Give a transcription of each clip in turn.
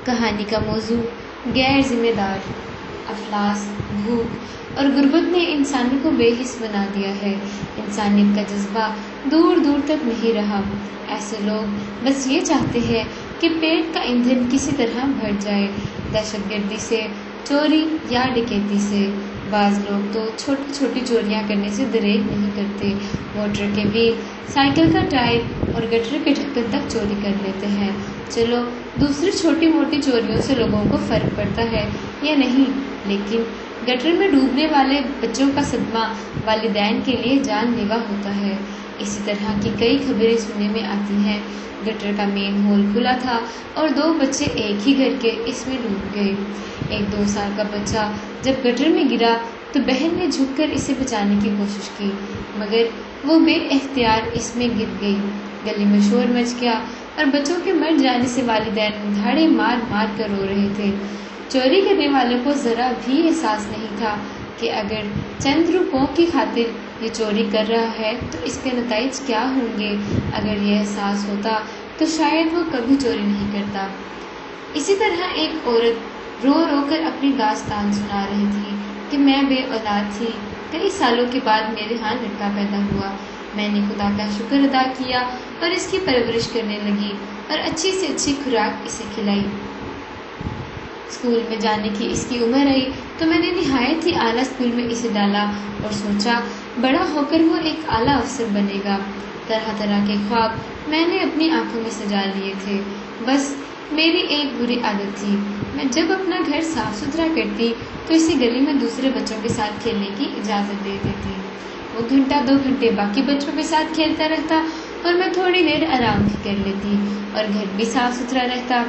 کہانی کا موضوع غیر ذمہ دار۔ افلاس، بھوک اور غربت نے انسانوں کو بے حس بنا دیا ہے۔ انسانیت کا جذبہ دور دور تک نہیں رہا۔ ایسے لوگ بس یہ چاہتے ہیں کہ پیٹ کا ایندھن کسی طرح بھر جائے، دہشت گردی سے، چوری یا ڈکیتی سے۔ بعض لوگ تو چھوٹی چھوٹی چوریاں کرنے سے دریغ نہیں کرتے، موٹر کے وہیل، سائیکل کا ٹائر اور گٹر کے ڈھکن تک چوری کر لیتے ہیں۔ چلو دوسری چھوٹی موٹی چوریوں سے لوگوں کو فرق پڑتا ہے یا نہیں، لیکن گٹر میں ڈوبنے والے بچوں کا صدمہ والدین کے لیے جان لیوا ہوتا ہے۔ اسی طرح کی کئی خبریں سننے میں آتی ہیں۔ گٹر کا مین ہول کھلا تھا اور 2 بچے ایک ہی گھر کے اس میں ڈوب گئے۔ ایک 2 سال کا بچہ جب گٹر میں گرا تو بہن نے جھک کر اسے بچانے کی کوشش کی، مگر وہ بے اختیار اس میں گر گئی۔ گلی میں شور مچ گیا اور بچوں کے مر جانے سے والدین دھاڑے مار مار کر رو رہے تھے۔ چوری کرنے والوں کو ذرا بھی احساس نہیں تھا کہ اگر چند روپوں کی خاطر یہ چوری کر رہا ہے تو اس کے نتائج کیا ہوں گے۔ اگر یہ احساس ہوتا تو شاید وہ کبھی چوری نہیں کرتا۔ اسی طرح ایک عورت رو رو کر اپنی داستان سنا رہی تھی کہ میں بے اولاد تھی، کئی سالوں کے بعد میرے ہاں لڑکا پیدا ہوا، میں نے خدا کا شکر ادا کیا اور اس کی پرورش کرنے لگی اور اچھی سے اچھی خوراک اسے کھلائی۔ اسکول میں جانے کی اس کی عمر آئی تو میں نے نہایت ہی اعلیٰ اسکول میں اسے ڈالا اور سوچا بڑا ہو کر وہ ایک اعلیٰ افسر بنے گا۔ طرح طرح کے خواب میں نے اپنی آنکھوں میں سجا لیے تھے۔ بس میری ایک بری عادت تھی، میں جب اپنا گھر صاف ستھرا کرتی تو اسے گلی میں دوسرے بچوں کے ساتھ کھیلنے کی اجازت دے دیتی۔ وہ 1-2 گھنٹے باقی بچوں کے ساتھ کھیلتا رہتا اور میں تھوڑی دیر آرام بھی کر لیتی اور گھر بھی صاف ستھرا رہتا۔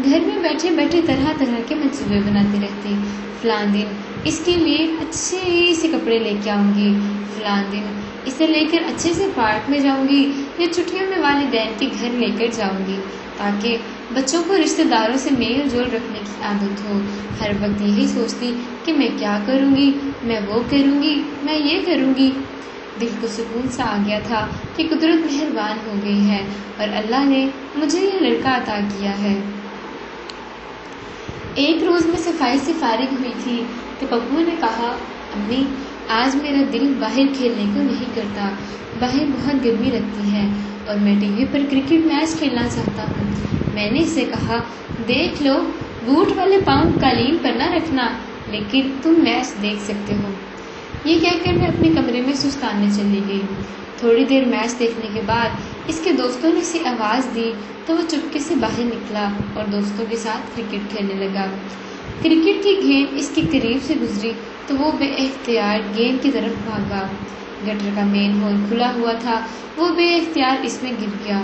گھر میں بیٹھے بیٹھے طرح طرح کے منصوبے بناتی رہتی۔ فلاں دن اس کے لیے اچھے سے کپڑے لے کے آؤں گی، فلاں دن اسے لے کر اچھے سے پارک میں جاؤں گی یا چھٹیوں میں والدین کے گھر لے کر جاؤں گی تاکہ بچوں کو رشتہ داروں سے میل جول رکھنے کی عادت ہو۔ ہر وقت یہی سوچتی کہ میں کیا کروں گی، میں وہ کروں گی، میں یہ کروں گی۔ دل کو سکون سا آ گیا تھا کہ قدرت مہربان ہو گئی ہے اور اللہ نے مجھے یہ لڑکا عطا کیا ہے۔ ایک روز میں صفائی سے فارغ ہوئی تھی تو پپو نے کہا، امی آج میرا دل باہر کھیلنے کو نہیں کرتا، باہر بہت گرمی لگتی ہے اور میں ٹی وی پر کرکٹ میچ کھیلنا چاہتا ہوں۔ میں نے اسے کہا، دیکھ لو بوٹ والے پاؤں قالین پر نہ رکھنا، لیکن تم میچ دیکھ سکتے ہو۔ یہ کہہ کر میں اپنے کمرے میں سستانے چلی گئی۔ تھوڑی دیر میچ دیکھنے کے بعد اس کے دوستوں نے اسے آواز دی تو وہ چپکے سے باہر نکلا اور دوستوں کے ساتھ کرکٹ کھیلنے لگا۔ کرکٹ کی گیند اس کے قریب سے گزری تو وہ بے اختیار گیند کی طرف بھاگا۔ گٹر کا مین ہول کھلا ہوا تھا، وہ بے اختیار اس میں گر گیا۔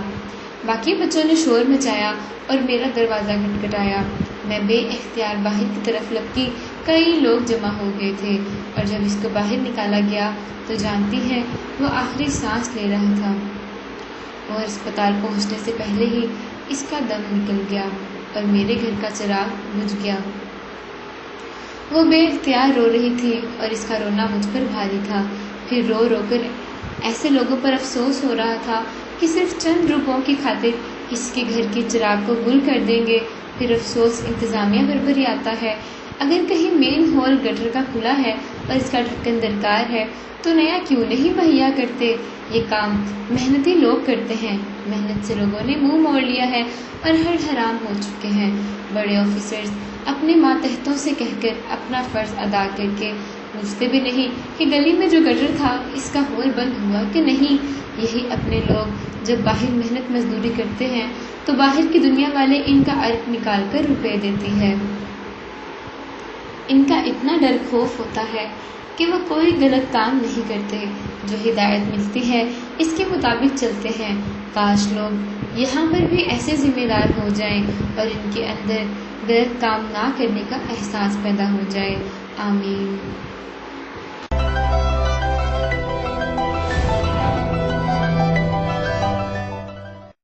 باقی بچوں نے شور مچایا اور میرا دروازہ کھٹکھٹایا۔ میں بے اختیار باہر کی طرف لپکی، کئی لوگ جمع ہو گئے تھے اور جب اس کو باہر نکالا گیا تو جانتی ہے وہ آخری سانس لے رہا تھا اور اسپتال پہنچنے سے پہلے ہی اس کا دم نکل گیا اور میرے گھر کا چراغ بجھ گیا۔ وہ بے اختیار رو رہی تھی اور اس کا رونا مجھ پر بھاری تھا۔ پھر رو رو کر ایسے لوگوں پر افسوس ہو رہا تھا کہ صرف چند روپوں کی خاطر کسی کے گھر کے چراغ کو گل کر دیں گے۔ پھر افسوس انتظامیہ پر بھری آتا ہے۔ اگر کہیں مین ہول گٹر کا کھلا ہے اور اس کا ڈھکن درکار ہے تو نیا کیوں نہیں مہیا کرتے؟ یہ کام محنتی لوگ کرتے ہیں، محنت سے لوگوں نے منہ موڑ لیا ہے اور ہر حرام ہو چکے ہیں۔ بڑے آفیسرز اپنے ماتحتوں سے کہہ کر اپنا فرض ادا کر کے پوچھتے بھی نہیں کہ گلی میں جو گٹر تھا اس کا ہول بند ہوا کہ نہیں۔ یہی اپنے لوگ جب باہر محنت مزدوری کرتے ہیں تو باہر کی دنیا والے ان کا عرق نکال کر روپے دیتی ہے۔ ان کا اتنا ڈر خوف ہوتا ہے کہ وہ کوئی غلط کام نہیں کرتے، جو ہدایت ملتی ہے اس کے مطابق چلتے ہیں۔ کاش لوگ یہاں پر بھی ایسے ذمہ دار ہو جائیں اور ان کے اندر غلط کام نہ کرنے کا احساس پیدا ہو جائے۔ آمین۔